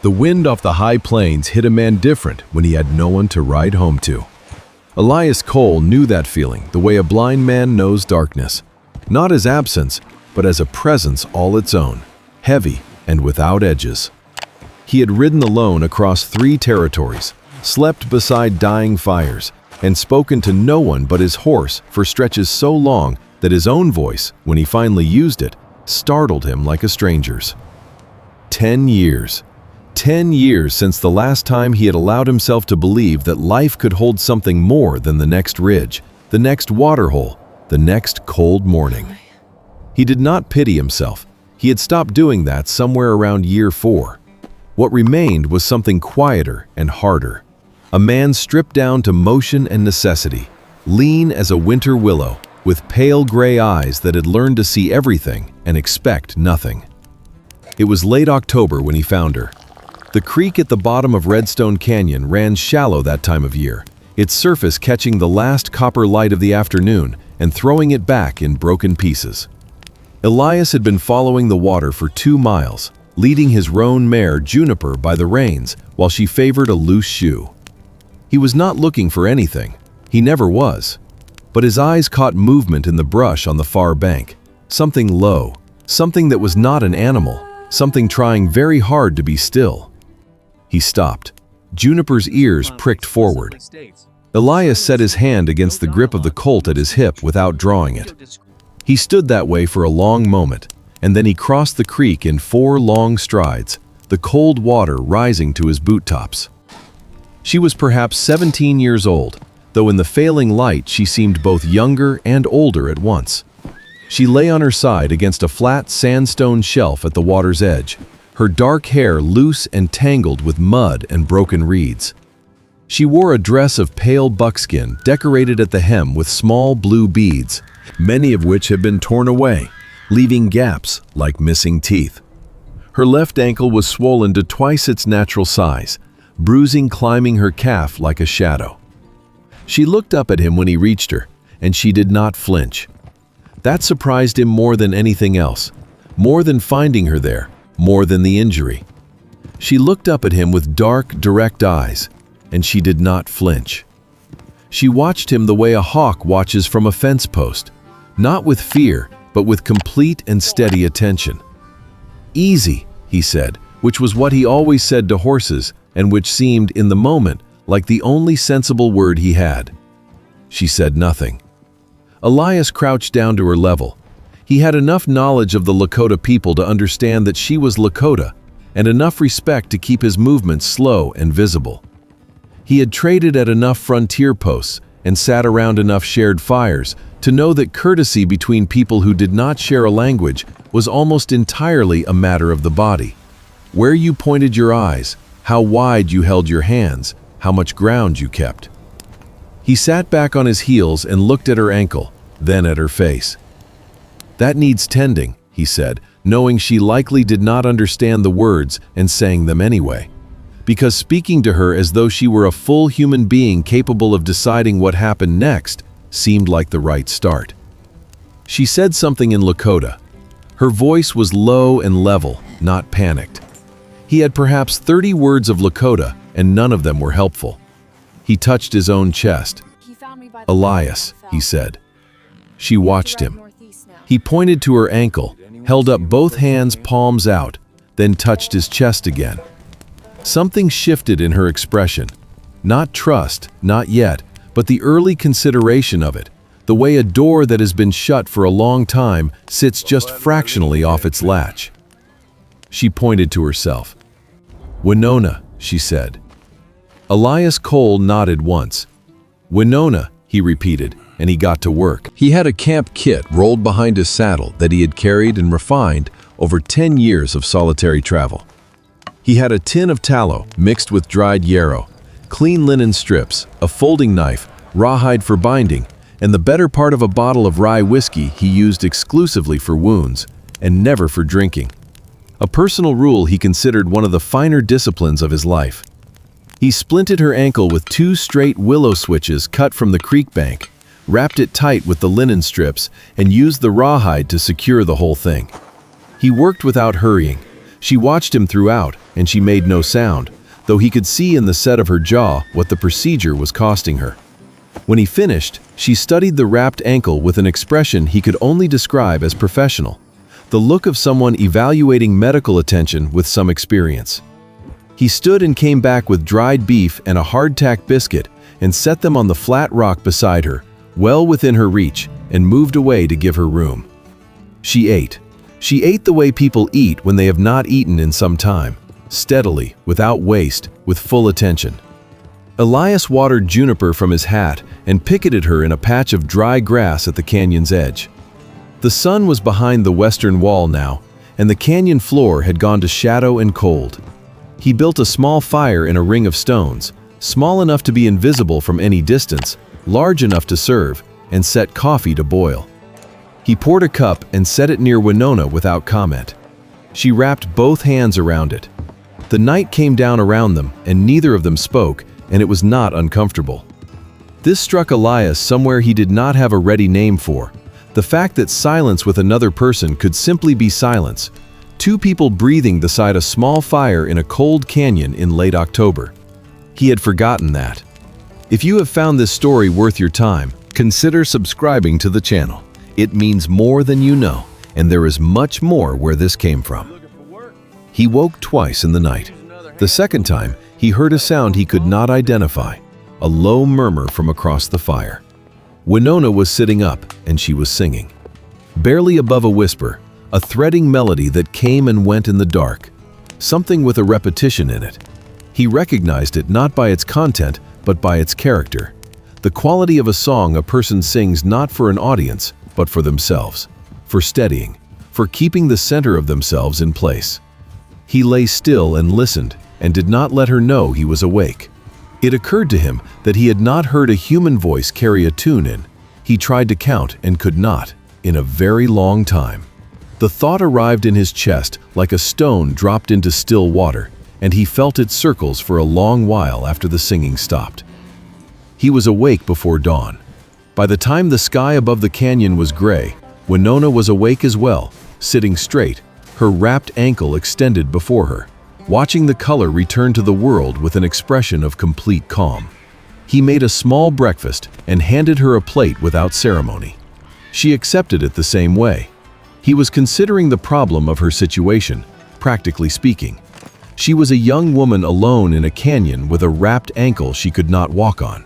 The wind off the high plains hit a man different when he had no one to ride home to. Elias Cole knew that feeling the way a blind man knows darkness, not as absence, but as a presence all its own, heavy and without edges. He had ridden alone across 3 territories, slept beside dying fires, and spoken to no one but his horse for stretches so long that his own voice, when he finally used it, startled him like a stranger's. 10 years. 10 years since the last time he had allowed himself to believe that life could hold something more than the next ridge, the next waterhole, the next cold morning. He did not pity himself. He had stopped doing that somewhere around year 4. What remained was something quieter and harder. A man stripped down to motion and necessity, lean as a winter willow, with pale gray eyes that had learned to see everything and expect nothing. It was late October when he found her. The creek at the bottom of Redstone Canyon ran shallow that time of year, its surface catching the last copper light of the afternoon and throwing it back in broken pieces. Elias had been following the water for 2 miles, leading his roan mare Juniper by the reins while she favored a loose shoe. He was not looking for anything. He never was. But his eyes caught movement in the brush on the far bank, something low, something that was not an animal, something trying very hard to be still. He stopped. Juniper's ears pricked forward. Elias set his hand against the grip of the colt at his hip without drawing it. He stood that way for a long moment, and then he crossed the creek in 4 long strides, the cold water rising to his boot tops. She was perhaps 17 years old, though in the failing light she seemed both younger and older at once. She lay on her side against a flat sandstone shelf at the water's edge, her dark hair loose and tangled with mud and broken reeds. She wore a dress of pale buckskin decorated at the hem with small blue beads, many of which had been torn away, leaving gaps like missing teeth. Her left ankle was swollen to twice its natural size, bruising climbing her calf like a shadow. She looked up at him when he reached her, and she did not flinch. That surprised him more than anything else, more than finding her there, more than the injury. She looked up at him with dark, direct eyes, and she did not flinch. She watched him the way a hawk watches from a fence post, not with fear, but with complete and steady attention. "Easy," he said, which was what he always said to horses, and which seemed, in the moment, like the only sensible word he had. She said nothing. Elias crouched down to her level. He had enough knowledge of the Lakota people to understand that she was Lakota, and enough respect to keep his movements slow and visible. He had traded at enough frontier posts and sat around enough shared fires to know that courtesy between people who did not share a language was almost entirely a matter of the body. Where you pointed your eyes, how wide you held your hands, how much ground you kept. He sat back on his heels and looked at her ankle, then at her face. "That needs tending," he said, knowing she likely did not understand the words and saying them anyway, because speaking to her as though she were a full human being capable of deciding what happened next seemed like the right start. She said something in Lakota. Her voice was low and level, not panicked. He had perhaps 30 words of Lakota, and none of them were helpful. He touched his own chest. "Elias," he said. She watched him. He pointed to her ankle, held up both hands palms out, then touched his chest again. Something shifted in her expression. Not trust, not yet, but the early consideration of it, the way a door that has been shut for a long time sits just fractionally off its latch. She pointed to herself. "Winona," she said. Elias Cole nodded once. "Winona," he repeated, and he got to work. He had a camp kit rolled behind his saddle that he had carried and refined over 10 years of solitary travel. He had a tin of tallow mixed with dried yarrow, clean linen strips, a folding knife, rawhide for binding, and the better part of a bottle of rye whiskey he used exclusively for wounds and never for drinking. A personal rule he considered one of the finer disciplines of his life. He splinted her ankle with 2 straight willow switches cut from the creek bank, wrapped it tight with the linen strips, and used the rawhide to secure the whole thing. He worked without hurrying, She watched him throughout, and she made no sound, though he could see in the set of her jaw what the procedure was costing her. When he finished, she studied the wrapped ankle with an expression he could only describe as professional, the look of someone evaluating medical attention with some experience. He stood and came back with dried beef and a hardtack biscuit and set them on the flat rock beside her, well within her reach, and moved away to give her room. She ate. She ate the way people eat when they have not eaten in some time, steadily, without waste, with full attention. Elias watered Juniper from his hat and picketed her in a patch of dry grass at the canyon's edge. The sun was behind the western wall now, and the canyon floor had gone to shadow and cold. He built a small fire in a ring of stones, small enough to be invisible from any distance, large enough to serve, and set coffee to boil. He poured a cup and set it near Winona without comment. She wrapped both hands around it. The night came down around them, and neither of them spoke, and it was not uncomfortable. This struck Elias somewhere he did not have a ready name for. The fact that silence with another person could simply be silence. Two people breathing beside a small fire in a cold canyon in late October. He had forgotten that. If you have found this story worth your time, consider subscribing to the channel. It means more than you know, and there is much more where this came from. He woke twice in the night. The second time, he heard a sound he could not identify, a low murmur from across the fire. Winona was sitting up, and she was singing. Barely above a whisper, a threading melody that came and went in the dark, something with a repetition in it. He recognized it not by its content, but by its character. The quality of a song a person sings not for an audience, but for themselves, for steadying, for keeping the center of themselves in place. He lay still and listened, and did not let her know he was awake. It occurred to him that he had not heard a human voice carry a tune in. He tried to count and could not, in a very long time. The thought arrived in his chest like a stone dropped into still water, and he felt its circles for a long while after the singing stopped. He was awake before dawn. By the time the sky above the canyon was gray, Winona was awake as well, sitting straight, her wrapped ankle extended before her, watching the color return to the world with an expression of complete calm. He made a small breakfast and handed her a plate without ceremony. She accepted it the same way. He was considering the problem of her situation, practically speaking. She was a young woman alone in a canyon with a wrapped ankle she could not walk on.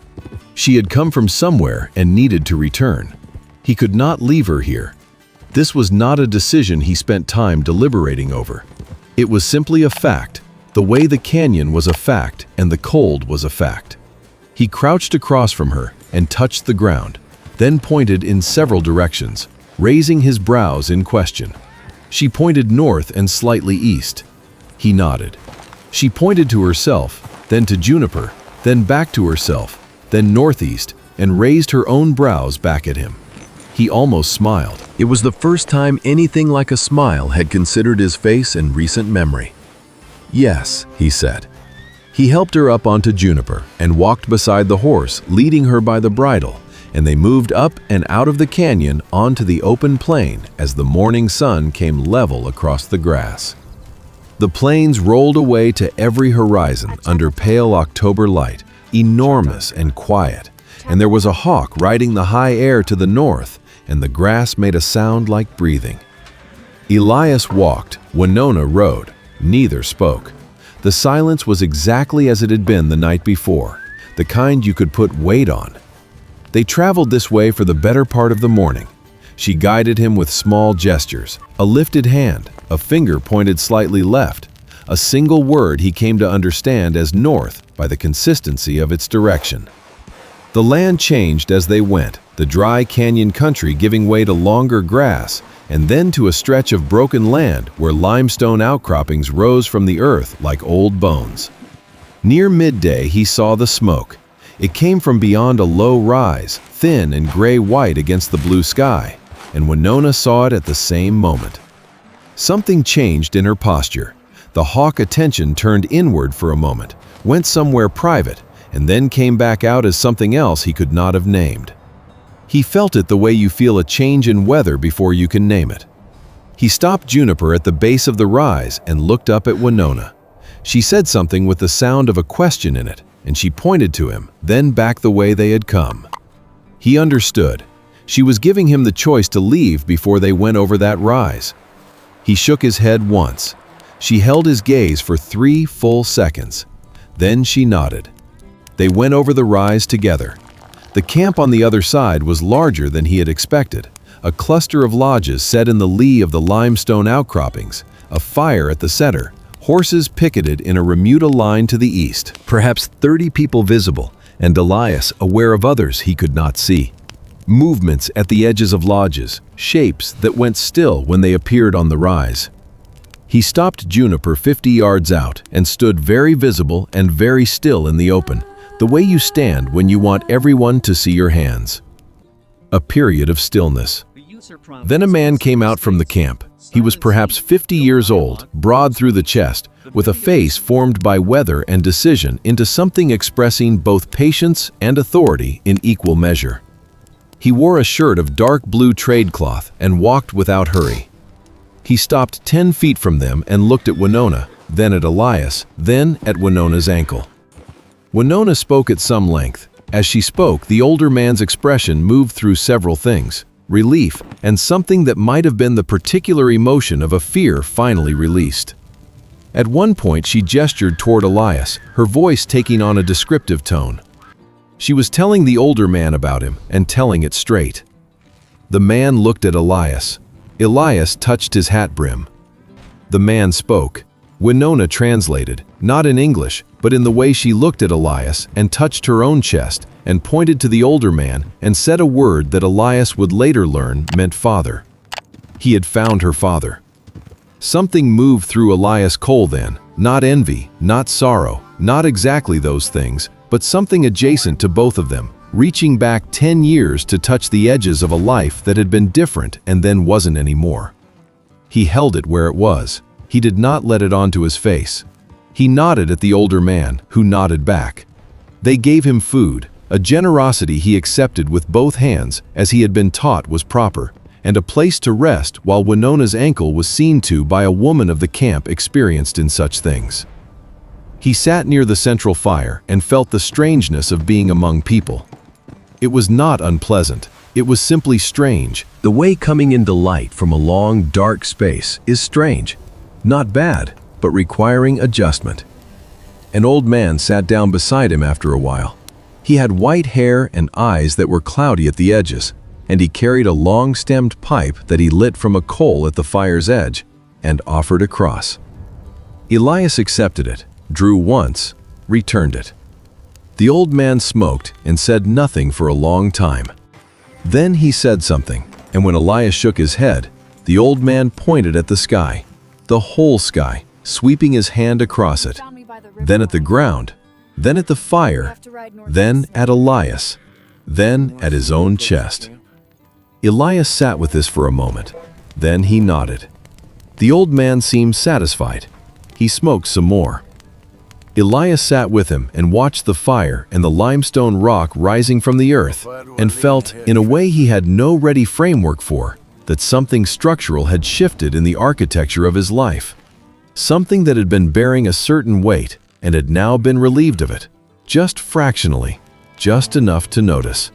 She had come from somewhere and needed to return. He could not leave her here. This was not a decision he spent time deliberating over. It was simply a fact, the way the canyon was a fact and the cold was a fact. He crouched across from her and touched the ground, then pointed in several directions, raising his brows in question. She pointed north and slightly east. He nodded. She pointed to herself, then to Juniper, then back to herself, then northeast, and raised her own brows back at him. He almost smiled. It was the first time anything like a smile had considered his face in recent memory. "Yes," he said. He helped her up onto Juniper and walked beside the horse, leading her by the bridle, and they moved up and out of the canyon onto the open plain as the morning sun came level across the grass. The plains rolled away to every horizon under pale October light, enormous and quiet, and there was a hawk riding the high air to the north, and the grass made a sound like breathing. Elias walked, Winona rode. Neither spoke. The silence was exactly as it had been the night before, the kind you could put weight on. They traveled this way for the better part of the morning. She guided him with small gestures, a lifted hand, a finger pointed slightly left, a single word he came to understand as north by the consistency of its direction. The land changed as they went, the dry canyon country giving way to longer grass, and then to a stretch of broken land where limestone outcroppings rose from the earth like old bones. Near midday he saw the smoke. It came from beyond a low rise, thin and gray-white against the blue sky, and Winona saw it at the same moment. Something changed in her posture. The hawk attention turned inward for a moment, went somewhere private, and then came back out as something else he could not have named. He felt it the way you feel a change in weather before you can name it. He stopped Juniper at the base of the rise and looked up at Winona. She said something with the sound of a question in it, and she pointed to him, then back the way they had come. He understood. She was giving him the choice to leave before they went over that rise. He shook his head once. She held his gaze for 3 full seconds. Then she nodded. They went over the rise together. The camp on the other side was larger than he had expected. A cluster of lodges set in the lee of the limestone outcroppings, a fire at the center, horses picketed in a remuda line to the east, perhaps 30 people visible, and Elias aware of others he could not see. Movements at the edges of lodges, shapes that went still when they appeared on the rise. He stopped Juniper 50 yards out and stood very visible and very still in the open, the way you stand when you want everyone to see your hands. A period of stillness. Then a man came out from the camp. He was perhaps 50 years old, broad through the chest, with a face formed by weather and decision into something expressing both patience and authority in equal measure. He wore a shirt of dark blue trade cloth and walked without hurry. He stopped 10 feet from them and looked at Winona, then at Elias, then at Winona's ankle. Winona spoke at some length. As she spoke, the older man's expression moved through several things: relief, and something that might have been the particular emotion of a fear finally released. At one point she gestured toward Elias, her voice taking on a descriptive tone. She was telling the older man about him and telling it straight. The man looked at Elias. Elias touched his hat brim. The man spoke. Winona translated, not in English, but in the way she looked at Elias and touched her own chest and pointed to the older man and said a word that Elias would later learn meant father. He had found her father. Something moved through Elias Cole then, not envy, not sorrow, not exactly those things, but something adjacent to both of them, reaching back 10 years to touch the edges of a life that had been different and then wasn't anymore. He held it where it was. He did not let it onto his face. He nodded at the older man, who nodded back. They gave him food, a generosity he accepted with both hands as he had been taught was proper, and a place to rest while Winona's ankle was seen to by a woman of the camp experienced in such things. He sat near the central fire and felt the strangeness of being among people. It was not unpleasant. It was simply strange. The way coming into light from a long, dark space is strange. Not bad, but requiring adjustment. An old man sat down beside him after a while. He had white hair and eyes that were cloudy at the edges, and he carried a long-stemmed pipe that he lit from a coal at the fire's edge and offered across. Elias accepted it, drew once, returned it. The old man smoked and said nothing for a long time. Then he said something, and when Elias shook his head, the old man pointed at the sky, the whole sky, sweeping his hand across it, then at the ground, then at the fire, then at Elias, then at his own chest. Elias sat with this for a moment. Then he nodded. The old man seemed satisfied. He smoked some more. Elias sat with him and watched the fire and the limestone rock rising from the earth, and felt, in a way he had no ready framework for, that something structural had shifted in the architecture of his life. Something that had been bearing a certain weight and had now been relieved of it, just fractionally, just enough to notice.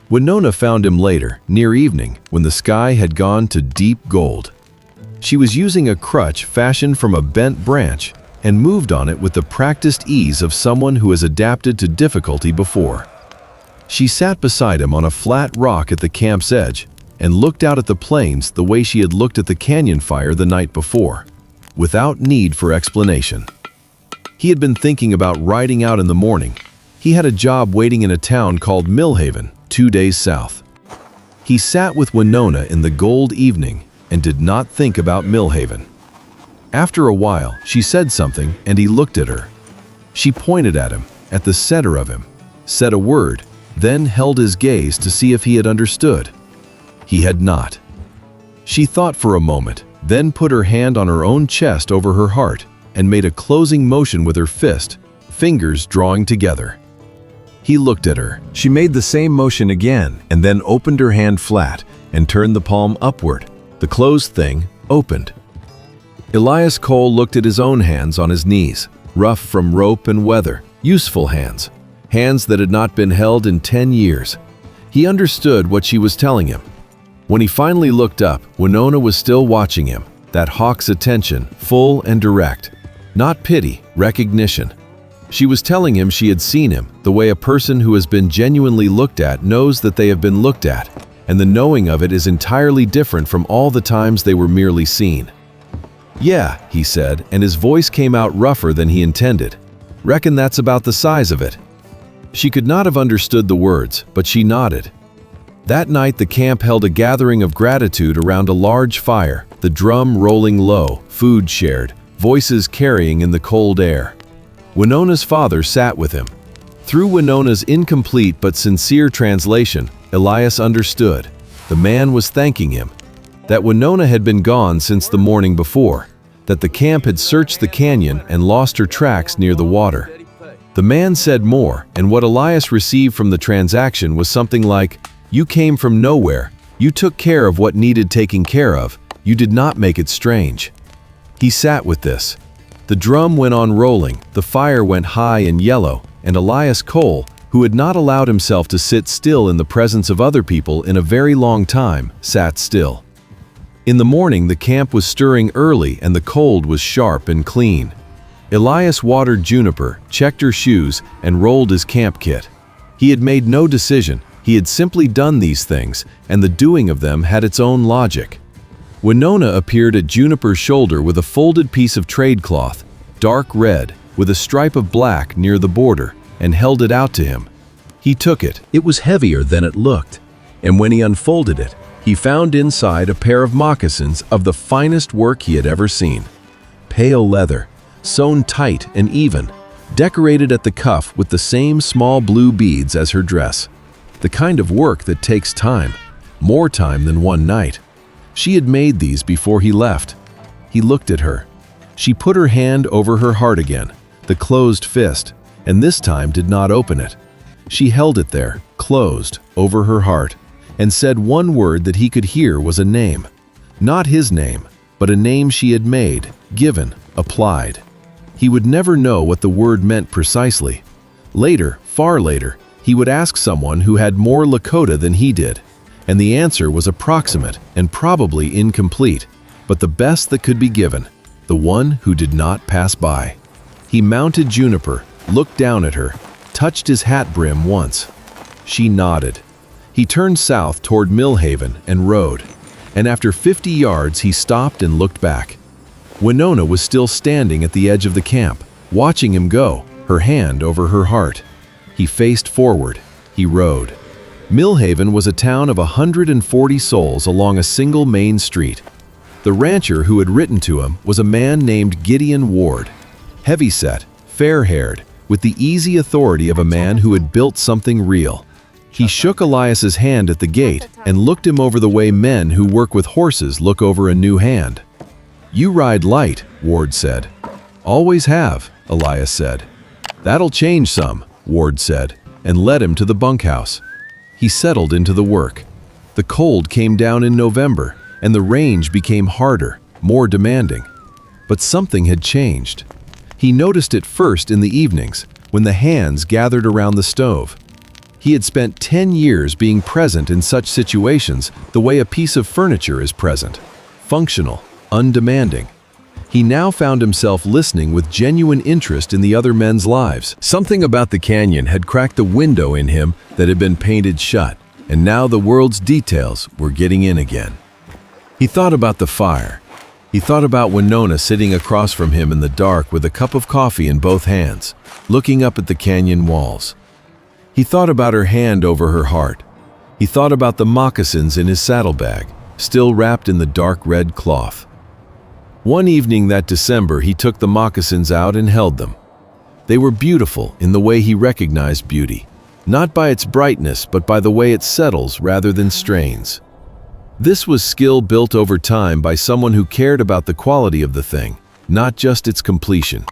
Winona found him later, near evening, when the sky had gone to deep gold. She was using a crutch fashioned from a bent branch and moved on it with the practiced ease of someone who has adapted to difficulty before. She sat beside him on a flat rock at the camp's edge and looked out at the plains the way she had looked at the canyon fire the night before, without need for explanation. He had been thinking about riding out in the morning. He had a job waiting in a town called Millhaven, 2 days south. He sat with Winona in the gold evening and did not think about Millhaven. After a while, she said something and he looked at her. She pointed at him, at the center of him, said a word, then held his gaze to see if he had understood. He had not. She thought for a moment, then put her hand on her own chest over her heart and made a closing motion with her fist, fingers drawing together. He looked at her. She made the same motion again and then opened her hand flat and turned the palm upward, The closed thing opened. Elias Cole looked at his own hands on his knees, rough from rope and weather, useful hands, hands that had not been held in 10 years. He understood what she was telling him. When he finally looked up, Winona was still watching him, that hawk's attention, full and direct. Not pity, recognition. She was telling him she had seen him, the way a person who has been genuinely looked at knows that they have been looked at, and the knowing of it is entirely different from all the times they were merely seen. "Yeah," he said, and his voice came out rougher than he intended. "Reckon that's about the size of it." She could not have understood the words, but she nodded. That night the camp held a gathering of gratitude around a large fire, the drum rolling low, food shared, voices carrying in the cold air. Winona's father sat with him. Through Winona's incomplete but sincere translation, Elias understood. The man was thanking him. That Winona had been gone since the morning before, that the camp had searched the canyon and lost her tracks near the water. The man said more, and what Elias received from the transaction was something like, "You came from nowhere, you took care of what needed taking care of, you did not make it strange." He sat with this. The drum went on rolling, the fire went high and yellow, and Elias Cole, who had not allowed himself to sit still in the presence of other people in a very long time, sat still. In the morning the camp was stirring early and the cold was sharp and clean. Elias watered Juniper, checked her shoes, and rolled his camp kit. He had made no decision, he had simply done these things, and the doing of them had its own logic. Winona appeared at Juniper's shoulder with a folded piece of trade cloth, dark red, with a stripe of black near the border, and held it out to him. He took it. It was heavier than it looked, and when he unfolded it, he found inside a pair of moccasins of the finest work he had ever seen. Pale leather, sewn tight and even, decorated at the cuff with the same small blue beads as her dress. The kind of work that takes time, more time than one night. She had made these before he left. He looked at her. She put her hand over her heart again, the closed fist, and this time did not open it. She held it there, closed, over her heart, and said one word that he could hear was a name. Not his name, but a name she had made, given, applied. He would never know what the word meant precisely. Later, far later, he would ask someone who had more Lakota than he did, and the answer was approximate and probably incomplete, but the best that could be given, the one who did not pass by. He mounted Juniper, looked down at her, touched his hat brim once. She nodded. He turned south toward Millhaven and rode, and after 50 yards he stopped and looked back. Winona was still standing at the edge of the camp, watching him go, her hand over her heart. He faced forward. He rode. Millhaven was a town of 140 souls along a single main street. The rancher who had written to him was a man named Gideon Ward, heavyset, fair-haired, with the easy authority of a man who had built something real. He shook Elias's hand at the gate and looked him over the way men who work with horses look over a new hand. "You ride light," Ward said. "Always have," Elias said. "That'll change some," Ward said, and led him to the bunkhouse. He settled into the work. The cold came down in November, and the range became harder, more demanding. But something had changed. He noticed it first in the evenings, when the hands gathered around the stove. He had spent 10 years being present in such situations the way a piece of furniture is present, functional, undemanding. He now found himself listening with genuine interest in the other men's lives. Something about the canyon had cracked the window in him that had been painted shut, and now the world's details were getting in again. He thought about the fire. He thought about Winona sitting across from him in the dark with a cup of coffee in both hands, looking up at the canyon walls. He thought about her hand over her heart. He thought about the moccasins in his saddlebag, still wrapped in the dark red cloth. One evening that December, he took the moccasins out and held them. They were beautiful in the way he recognized beauty, not by its brightness, but by the way it settles rather than strains. This was skill built over time by someone who cared about the quality of the thing, not just its completion.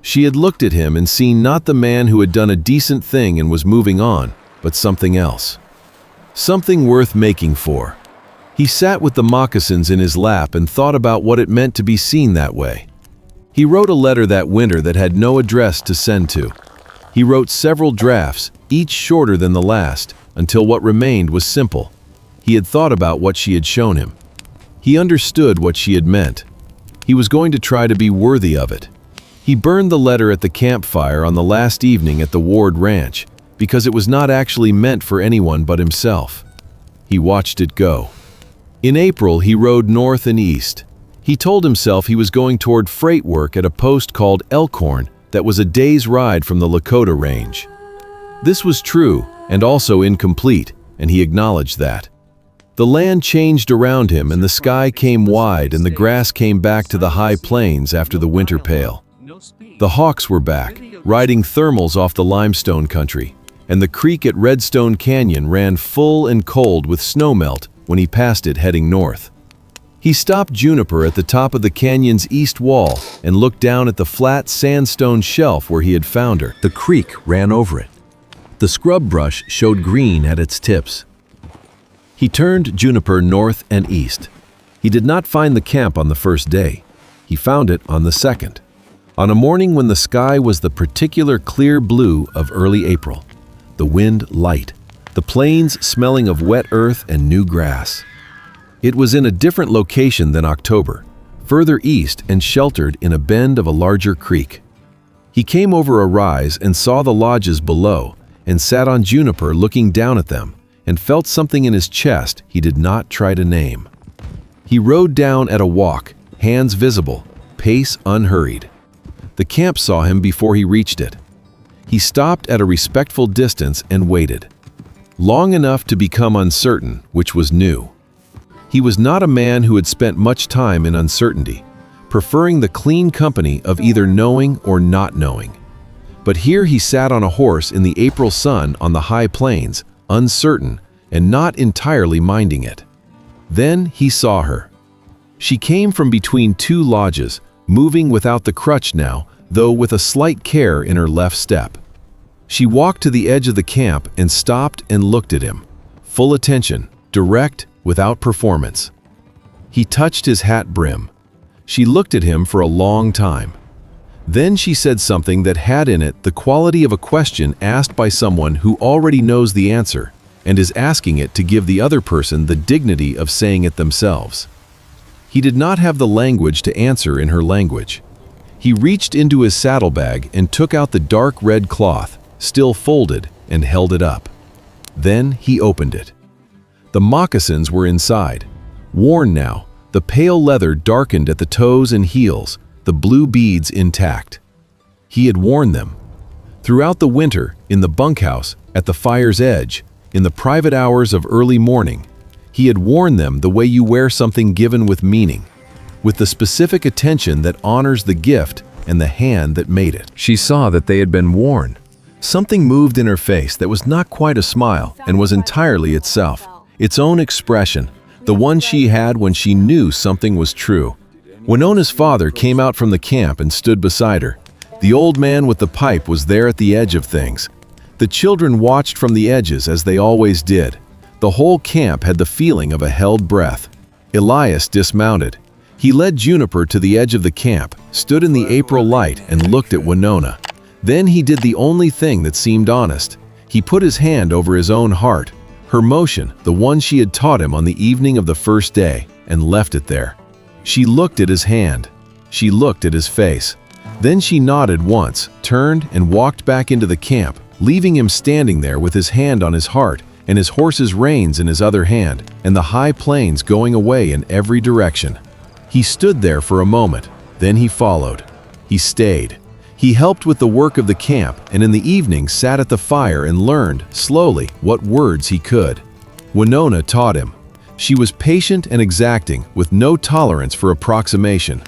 She had looked at him and seen not the man who had done a decent thing and was moving on, but something else. Something worth making for. He sat with the moccasins in his lap and thought about what it meant to be seen that way. He wrote a letter that winter that had no address to send to. He wrote several drafts, each shorter than the last, until what remained was simple. He had thought about what she had shown him. He understood what she had meant. He was going to try to be worthy of it. He burned the letter at the campfire on the last evening at the Ward Ranch, because it was not actually meant for anyone but himself. He watched it go. In April, he rode north and east. He told himself he was going toward freight work at a post called Elkhorn that was a day's ride from the Lakota Range. This was true and also incomplete, and he acknowledged that. The land changed around him, and the sky came wide, and the grass came back to the high plains after the winter pale. The hawks were back, riding thermals off the limestone country, and the creek at Redstone Canyon ran full and cold with snowmelt when he passed it heading north. He stopped Juniper at the top of the canyon's east wall and looked down at the flat sandstone shelf where he had found her. The creek ran over it. The scrub brush showed green at its tips. He turned Juniper north and east. He did not find the camp on the first day. He found it on the second, on a morning when the sky was the particular clear blue of early April, the wind light, the plains smelling of wet earth and new grass. It was in a different location than October, further east and sheltered in a bend of a larger creek. He came over a rise and saw the lodges below and sat on Juniper looking down at them and felt something in his chest he did not try to name. He rode down at a walk, hands visible, pace unhurried. The camp saw him before he reached it. He stopped at a respectful distance and waited, long enough to become uncertain, which was new. He was not a man who had spent much time in uncertainty, preferring the clean company of either knowing or not knowing. But here he sat on a horse in the April sun on the high plains, uncertain and not entirely minding it. Then he saw her. She came from between two lodges, moving without the crutch now, though with a slight care in her left step. She walked to the edge of the camp and stopped and looked at him, full attention, direct, without performance. He touched his hat brim. She looked at him for a long time. Then she said something that had in it the quality of a question asked by someone who already knows the answer and is asking it to give the other person the dignity of saying it themselves. He did not have the language to answer in her language. He reached into his saddlebag and took out the dark red cloth, still folded, and held it up. Then he opened it. The moccasins were inside, worn now, the pale leather darkened at the toes and heels, the blue beads intact. He had worn them. Throughout the winter, in the bunkhouse, at the fire's edge, in the private hours of early morning, he had worn them the way you wear something given with meaning, with the specific attention that honors the gift and the hand that made it. She saw that they had been worn. Something moved in her face that was not quite a smile and was entirely itself. Its own expression, the one she had when she knew something was true. Winona's father came out from the camp and stood beside her. The old man with the pipe was there at the edge of things. The children watched from the edges as they always did. The whole camp had the feeling of a held breath. Elias dismounted. He led Juniper to the edge of the camp, stood in the April light and looked at Winona. Then he did the only thing that seemed honest. He put his hand over his own heart, her motion, the one she had taught him on the evening of the first day, and left it there. She looked at his hand. She looked at his face. Then she nodded once, turned, and walked back into the camp, leaving him standing there with his hand on his heart and his horse's reins in his other hand, and the high plains going away in every direction. He stood there for a moment, then he followed. He stayed. He helped with the work of the camp, and in the evening sat at the fire and learned, slowly, what words he could. Winona taught him. She was patient and exacting, with no tolerance for approximation.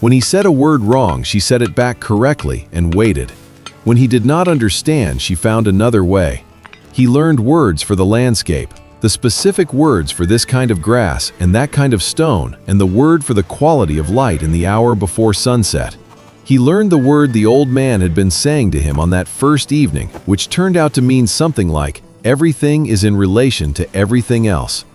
When he said a word wrong, she said it back correctly and waited. When he did not understand, she found another way. He learned words for the landscape, the specific words for this kind of grass and that kind of stone, and the word for the quality of light in the hour before sunset. He learned the word the old man had been saying to him on that first evening, which turned out to mean something like, everything is in relation to everything else.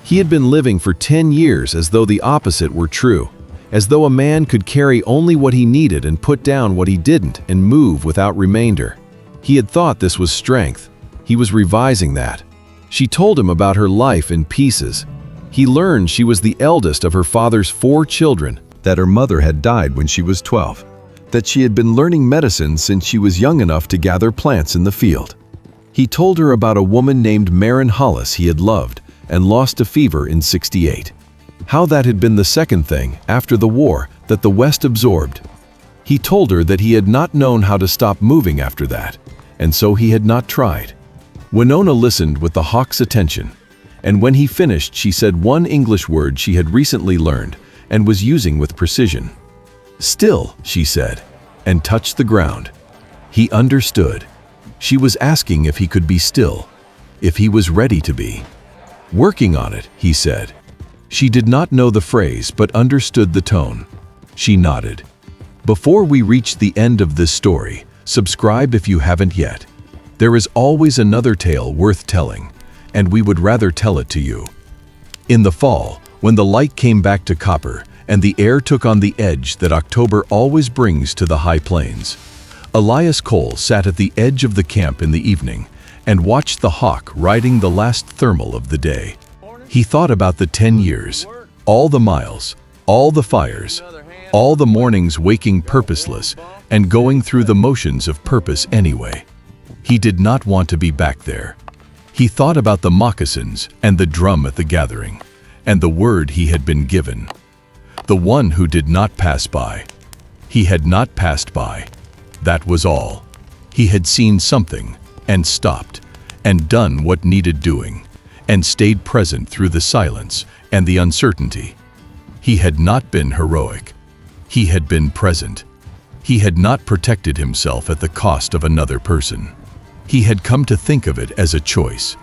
He had been living for 10 years as though the opposite were true, as though a man could carry only what he needed and put down what he didn't and move without remainder. He had thought this was strength. He was revising that. She told him about her life in pieces. He learned she was the eldest of her father's 4 children, that her mother had died when she was 12, that she had been learning medicine since she was young enough to gather plants in the field. He told her about a woman named Marin Hollis he had loved and lost to fever in '68. How that had been the second thing, after the war, that the West absorbed. He told her that he had not known how to stop moving after that, and so he had not tried. Winona listened with the hawk's attention, and when he finished she said one English word she had recently learned and was using with precision. "Still," she said, and touched the ground. He understood. She was asking if he could be still, if he was ready to be. "Working on it," he said. She did not know the phrase but understood the tone. She nodded. Before we reach the end of this story, subscribe if you haven't yet. There is always another tale worth telling, and we would rather tell it to you. In the fall, when the light came back to copper and the air took on the edge that October always brings to the high plains, Elias Cole sat at the edge of the camp in the evening and watched the hawk riding the last thermal of the day. He thought about the 10 years, all the miles, all the fires, all the mornings waking purposeless and going through the motions of purpose anyway. He did not want to be back there. He thought about the moccasins and the drum at the gathering, and the word he had been given. The one who did not pass by. He had not passed by. That was all. He had seen something, and stopped, and done what needed doing, and stayed present through the silence and the uncertainty. He had not been heroic. He had been present. He had not protected himself at the cost of another person. He had come to think of it as a choice,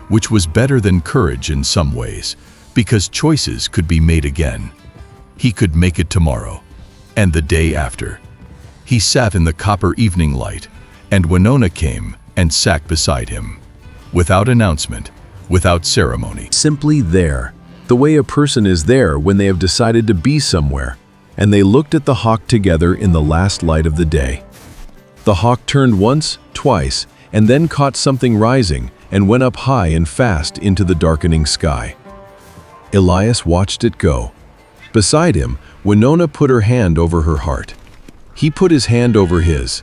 which was better than courage in some ways, because choices could be made again. He could make it tomorrow, and the day after. He sat in the copper evening light, and Winona came and sat beside him. Without announcement, without ceremony. Simply there, the way a person is there when they have decided to be somewhere, and they looked at the hawk together in the last light of the day. The hawk turned once, twice, and then caught something rising and went up high and fast into the darkening sky. Elias watched it go. Beside him, Winona put her hand over her heart. He put his hand over his.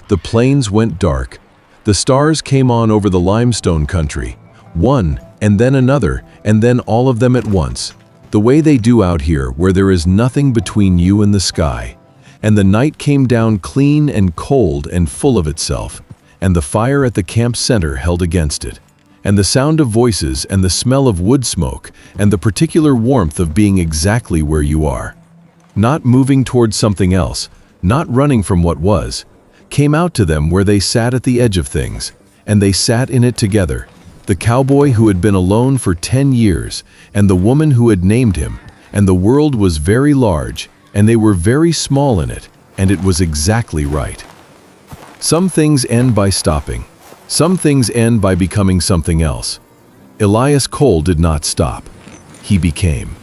The plains went dark. The stars came on over the limestone country, one and then another, and then all of them at once, the way they do out here where there is nothing between you and the sky. And the night came down clean and cold and full of itself, and the fire at the camp center held against it, and the sound of voices and the smell of wood smoke and the particular warmth of being exactly where you are, not moving towards something else, not running from what was, came out to them where they sat at the edge of things, and they sat in it together, the cowboy who had been alone for 10 years, and the woman who had named him, and the world was very large, and they were very small in it, and it was exactly right. Some things end by stopping. Some things end by becoming something else. Elias Cole did not stop. He became.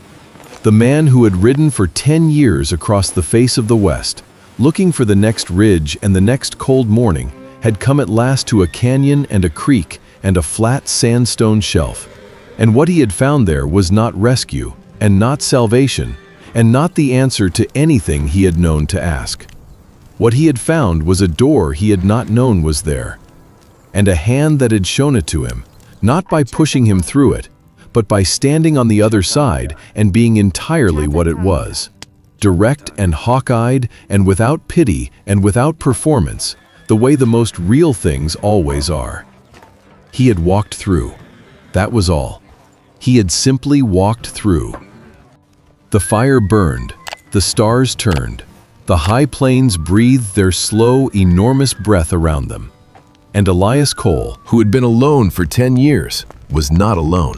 The man who had ridden for 10 years across the face of the West, looking for the next ridge and the next cold morning, had come at last to a canyon and a creek and a flat sandstone shelf. And what he had found there was not rescue, and not salvation, and not the answer to anything he had known to ask. What he had found was a door he had not known was there, and a hand that had shown it to him, not by pushing him through it, but by standing on the other side and being entirely what it was. Direct and hawk-eyed and without pity and without performance, the way the most real things always are. He had walked through. That was all. He had simply walked through. The fire burned, the stars turned, the high plains breathed their slow, enormous breath around them. And Elias Cole, who had been alone for 10 years, was not alone.